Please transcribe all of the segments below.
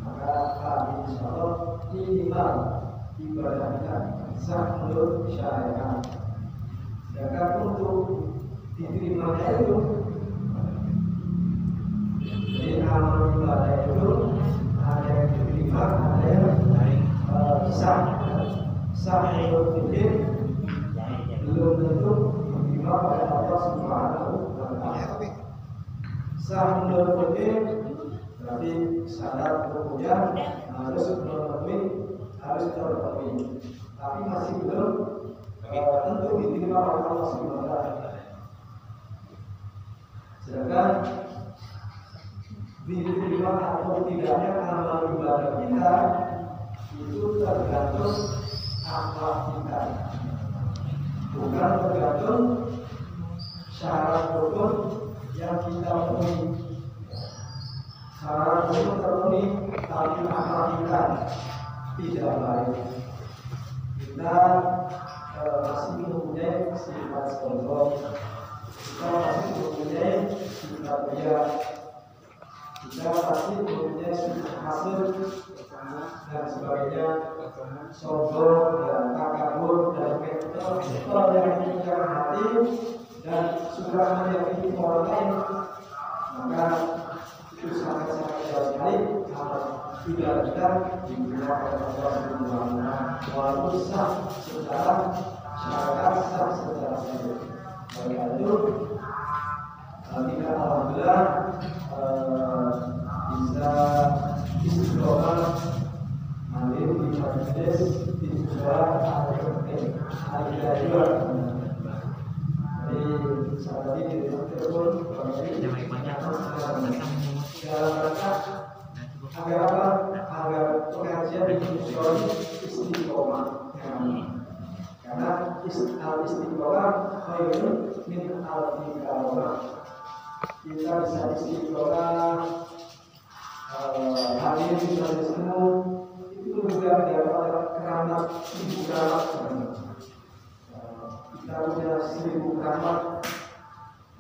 maka kami insya Allah minimal ibadah kita sah menurut syariat. Sedangkan untuk diterimanya itu, jadi amal ibadah itu ada yang diterima, ada yang sah menurut fikih, belum tentu diterima oleh Allah Subhanahu wa Ta'ala. Sah menurut fikih berarti syarat rukunnya harus terpenuhi, tapi masih belum tentu diterima oleh Allah Subhanahu wa Ta'ala. Sedangkan diterima atau tidaknya amal ibadah kita itu tergantung akhlak kita, bukan tergantung syarat rukun yang kita penuhi. Syarat rukun terpenuhi, tapi akhlak kita tidak baik. Kita masih mempunyai sifat sombong, kita masih mempunyai sifat riya, kita pasti mempunyai sifat hasud dan sebagainya, sombong dan takabur dan mental yang meninggalkan hati dan suka menyakiti orang lain, maka itu sangat-sangat jauh sekali tidak kita diberikan oleh Allah Subhanahu wa Ta'ala, walaupun sah secara syariat, sah secara syariat. Oleh karena itu kita alhamdulillah bisa istiqomah hadir di majelis di sekolah ada juga. Jadi saat ini di telepon dalam rangka agar apa? Agar pengajian di sekolah istiqomah. Karena istiqomah khairun min al-iqamah. Kita bisa istiqomah hadir di majelis ilmu itu juga dapat keramat 1000 keramat. Kita punya 1000 keramat.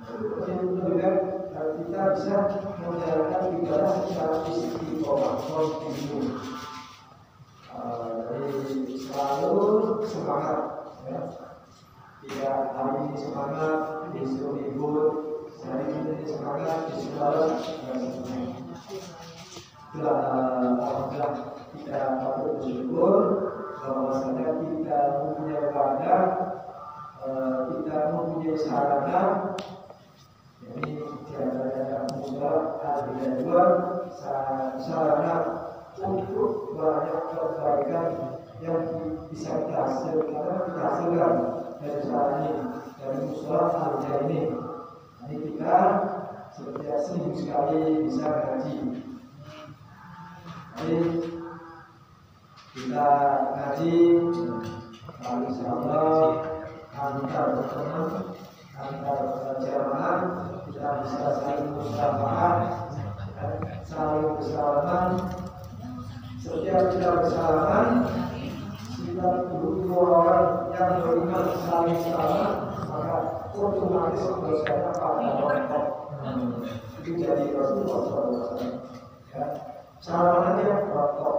Itu juga kita bisa menjalankan ibadah secara istiqomah kontinu. Jadi selalu semangat, ya. Tidak hari ini semangat, besok libur, hari ini semangat, besok malam, dan sebagainya. Alhamdulillah kita patut bersyukur bahwasanya kita mempunyai wadah, kita mempunyai sarana. Jadi tiada mudah ada dua sarana untuk banyak kebaikan yang bisa kita hasilkan dari sarana ini, dari musola al-jaya ini. Jadi kita setiap seminggu sekali bisa ngaji. Jadi kita ngaji, insya Allah antar bertemu, antar jamaah, kita bisa saling bersalaman, saling bersalaman. Setiap kita bersalaman, kita dua orang yang beriman saling salaman, maka otomatis dosanya pada orang itu jadi Rasulullah SAW. Ya. Salaman aja rokok.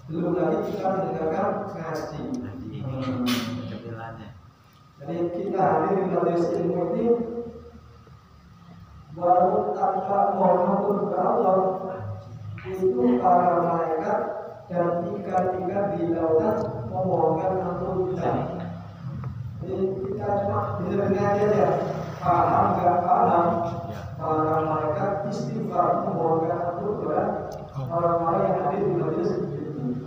Belum lagi kita mendengarkan ngaji. Jadi kita hadir di majelis ilmu ini walaupun tanpa mohon ampun kepada Allah, itu para malaikat dan ikan-ikan di lautan memohonkan ampun kita. Jadi kita cuma dengar aja, paham nggak paham, para malaikat istighfar memohonkan ampun kepada orang-orang yang hadir di majelis ini.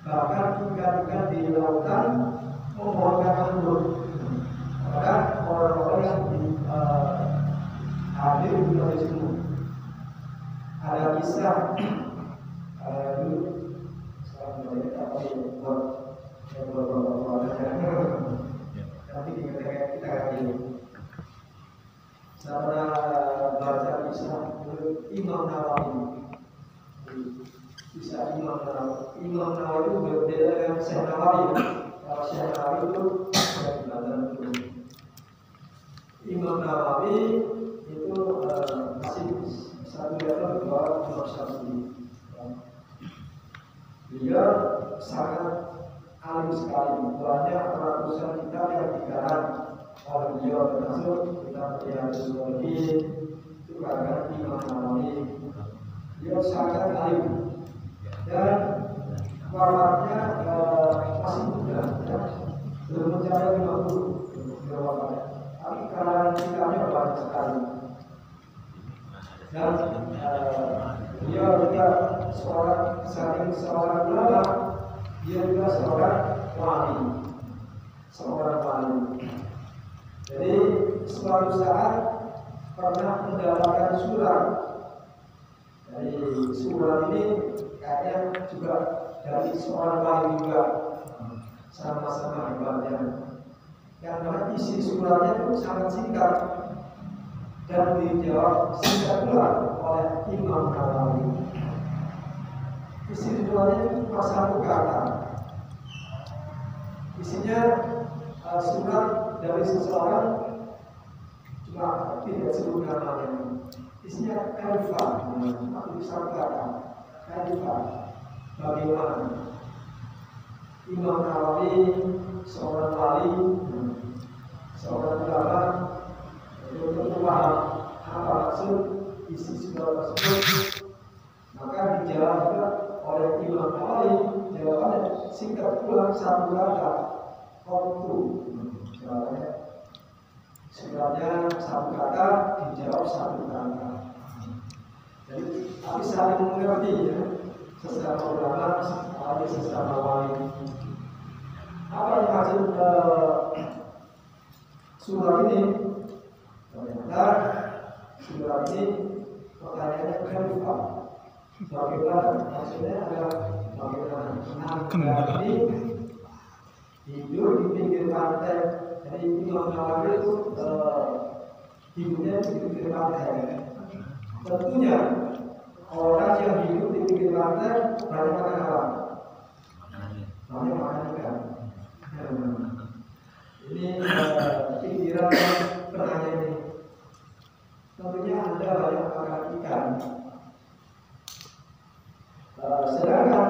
Bahkan ikan-ikan di lautan memohonkan ampun kepada orang-orang yang hadir di majelis ini. Ada kisah dulu sekarang banyak tapi buat nanti kita kaji. Saya baca kisah Imam Nawawi. Kisah Imam Nawawi. Imam Nawawi itu berbeda dengan Syekh Nawawi. Kalau Syekh Nawawi itu dari Banten. Imam Nawawi itu masih satu level di bawah Imam Syafi'i. Beliau sangat alim sekali, banyak ratusan kitab yang dikarang oleh beliau, termasuk kitab Riyadhus Shalihin itu karangan Imam Nawawi. Beliau sangat alim dan wafatnya masih muda, ya. Belum mencapai 50 beliau wafatnya. Tapi karangan kitabnya banyak sekali. Dan beliau juga seorang ulama, dia juga seorang wali. Jadi suatu saat pernah mendapatkan surat. Dari surat ini kayaknya juga dari seorang wali juga, sama-sama hebatnya. Yang mana isi suratnya itu sangat singkat dan dijawab singkat pula oleh Imam Nawawi. Isi suratnya itu cuma satu kata. Isinya surat dari seseorang, cuma tidak sebut namanya. Isinya kaifah, itu satu kata. Kaifah, bagaimana? Imam Nawawi seorang wali, seorang ulama, untuk paham apa maksud isi surat tersebut, maka dijawab juga oleh Imam Nawawi. Jawabannya singkat pula satu kata, qattu. Jawabannya suratnya satu kata, dijawab satu kata. Jadi tapi saling mengerti, ya, sesama ulama, apalagi sesama wali. Apa yang maksud surat ini? Ternyata surat ini pertanyaannya kenapa? Bagaimana? Maksudnya adalah bagaimana anak ini hidup di pinggir pantai. Jadi Imam Nawawi itu hidupnya di pinggir pantai. Tentunya orang yang hidup di pinggir pantai banyak makan apa? Banyak makan ikan. Ini pikiran penanya ini. Tentunya Anda banyak makan ikan. Sedangkan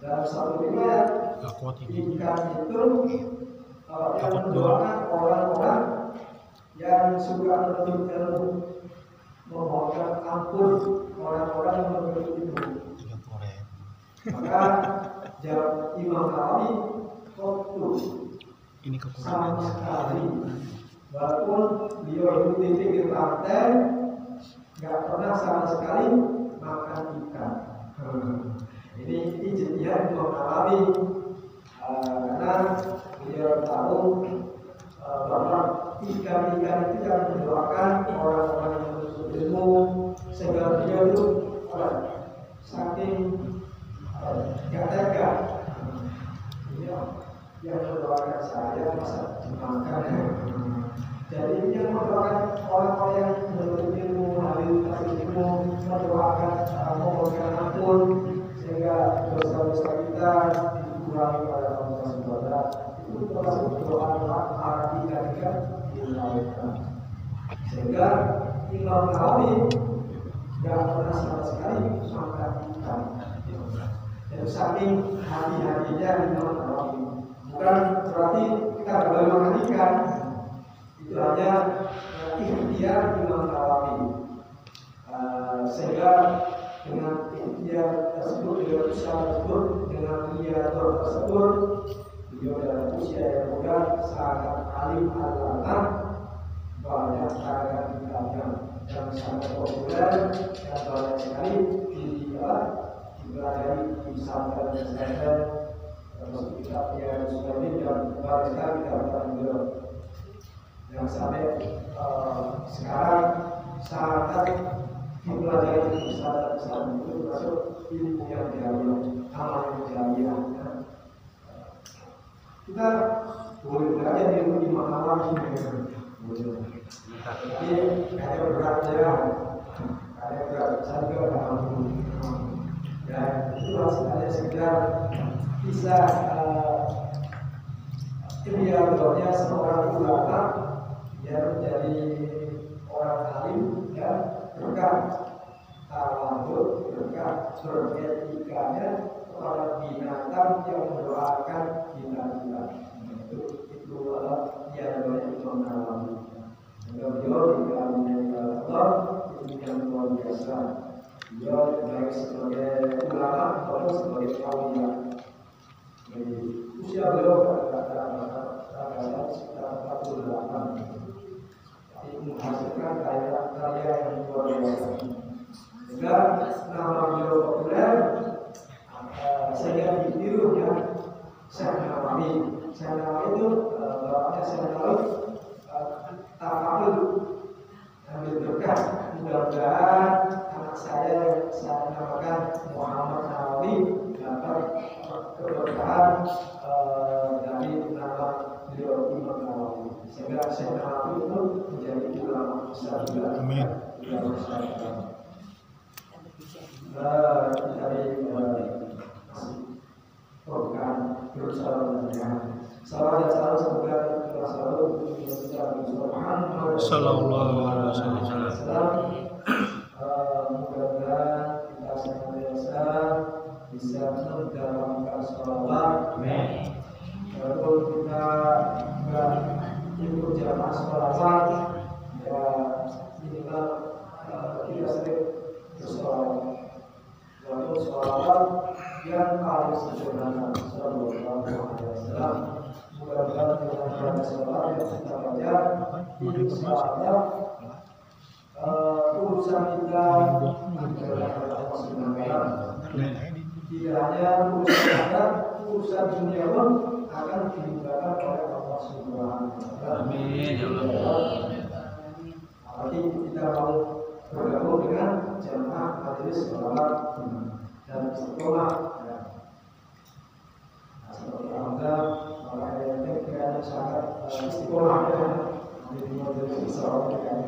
dalam satu riwayat, ikan itu yang mendoakan orang-orang yang suka menuntut ilmu, memohonkan ampun orang-orang yang menuntut ilmu. Maka jawab Imam Nawawi, qattu, sama sekali. Walaupun beliau hidup di pinggir pantai, nggak pernah sama sekali makan ikan. Ini ijtihad Imam Nawawi, karena beliau tahu bahwa ikan-ikan itu yang mendoakan orang-orang yang menuntut ilmu, sehingga beliau itu saking gak tega, yang mendoakan saya masa dimakan. Jadi yang mendoakan orang-orang yang menuntut ilmu, ahli ilmu, mendoakan memohonkan ampun sehingga dosa-dosa kita dikurangi oleh Allah SWT. Itu termasuk doa para ikan-ikan di lautan. Sehingga Imam Nawawi tidak pernah sama sekali makan ikan. Dan saking hati-hatinya Imam Nawawi. Bukan berarti kita boleh makan ikan. Itu hanya ikhtiar Imam Nawawi. Sehingga dengan ikhtiar tersebut, dengan usaha tersebut, dengan niat tersebut, beliau dalam usia yang muda sangat alim al-ulama, banyak karangan kitabnya yang sangat populer dan banyak sekali dipelajari di pesantren pesantren, termasuk kitab Riyadhus Shalihin dan banyak sekali kitab beliau yang sampai sekarang sangat dipelajari di pesantren itu, termasuk ilmu yang jariah, amal yang jariah. Kita boleh belajar di ilmu Imam Nawawi, boleh. Tapi ada beratnya, ada berat saja dalam dan itu masih ada sekedar bisa beliaunya seorang ulama yang menjadi orang alim dan berkat tawadhu, berkat beretikanya kepada binatang yang mendoakan kita. Itu adalah dialognya Imam Nawawi. Beliau dikabulkan Allah itu yang luar biasa. Beliau baik sebagai ulama maupun sebagai aulia. Jadi usia beliau kata-kata sekitar 48. Tapi menghasilkan karya yang luar biasa. Sehingga nama beliau populer sehingga ditiru ya Syekh Nawawi. Syekh Nawawi itu bapaknya Syekh Nawawi tafadhol ambil berkah. Mudah-mudahan anak saya namakan Muhammad Nawawi dapat keberkahan dari nama beliau Imam Nawawi. Sehingga Syekh Nawawi itu menjadi ulama besar juga. Amin. Dari program berusaha dengan salam dan salam semoga kita selalu Muhammad sallallahu alaihi wasallam. Mudah-mudahan kita senantiasa bisa menjalankan sholawat. Amin. Lalu kita juga ikut jamaah sholawat ya minimal tidak sering bersolawat. Lalu sholawat yang paling sederhana sallallahu alaihi wasallam. Mudah-mudahan dengan pada sholawat yang kita baca insyaallah urusan kita adalah Allah Subhanahu wa taala. Tidak hanya urusan akhirat, urusan dunia pun akan dimudahkan oleh Allah Subhanahu wa taala. Amin ya Allah. Apalagi kita mau bergabung dengan jamaah majelis sholawat dan istiqomah. Seperti anda, orang yang tidak sangat istiqomah di majelis sholawat kan.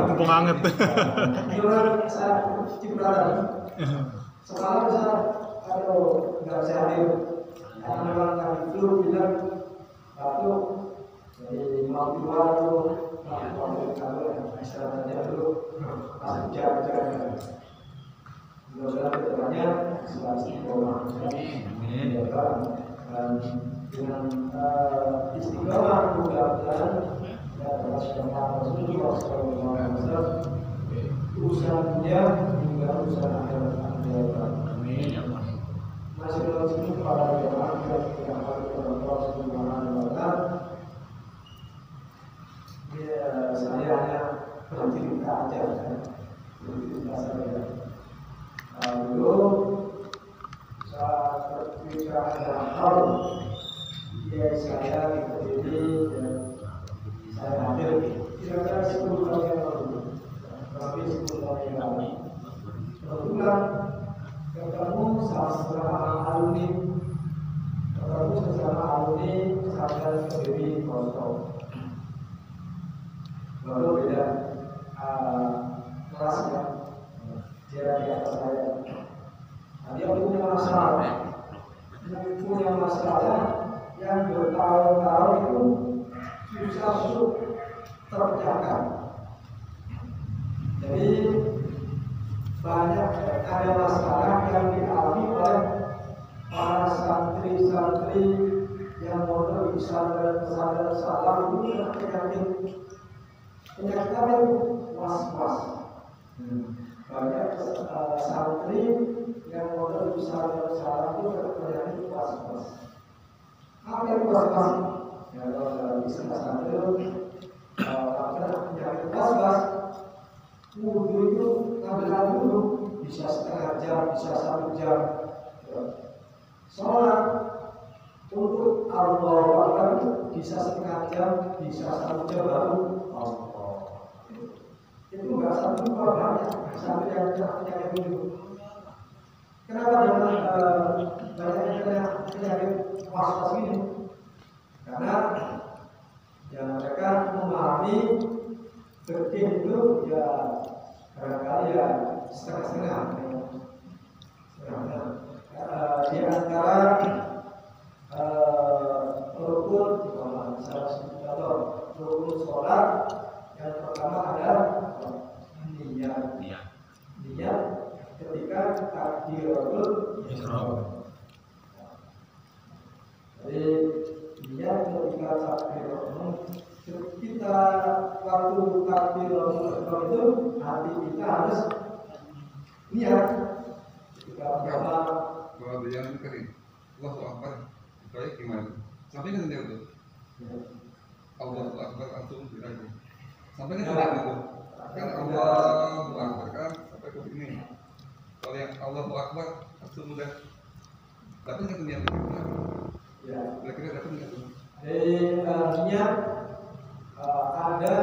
Mumpung anget. Semalam saya kalau nggak bisa hadir, karena memang kami flu bilang batuk, jadi mau keluar tuh, kalau istirahatnya dulu, masih jaga-jaga. Mudah-mudahan kedepannya selalu istiqomah. Dan dengan istiqomah mudah-mudahan dapat syafaat Rasulullah SAW urusannya hingga urusan akhirat. Amin ya Allah. Masih berlangsung pada jemaah yang dirahmati oleh Allah Subhanahu wa taala. Saya hanya bercerita aja, bercerita saja. Dulu saat ketika ada hal saya berdiri dan saya hadir kira-kira 10 tahun yang lalu, lebih 10 tahun yang lalu. Kebetulan ketemu sesama alumni pesantren PBB Kosto. Lalu beda kelasnya, dia di atas saya. Dia punya masalah yang bertahun-tahun itu susah untuk terpecahkan. Jadi banyak ada masalah yang dialami oleh para santri-santri yang mondok di pesantren salam itu penyakit apa itu? Was-was. Banyak santri yang mondok di pesantren salam itu penyakit was-was. Apa yang was-was? Ya kalau di pesantren penyakit was-was, wudhu itu ngambil dulu bisa setengah jam, bisa 1 jam. Sholat untuk Allah Akbar bisa setengah jam, bisa 1 jam baru Allah. Itu enggak satu banyak sampai yang penyakit dulu. Kenapa banyak penyakit was-was ini? Karena yang mereka memahami fikih itu ya barangkali ya setengah-setengah. Di antara rukun rukun sholat yang pertama adalah niat ketika takbiratul ihram. Jadi niat ketika takbiratul, kita waktu takbiratul ihram itu hati kita harus niat ketika pertama kalau berjalan kering, Allahu Akbar, baik gimana? Sampai kan dia tuh, Allahu Akbar langsung lagi. Sampai kan itu, kan Allahu Akbar kan sampai ke sini. Kalau yang Allahu Akbar langsung udah, tapi nggak tuh niat itu. Ya, kira-kira dapat nggak tuh? Niat ada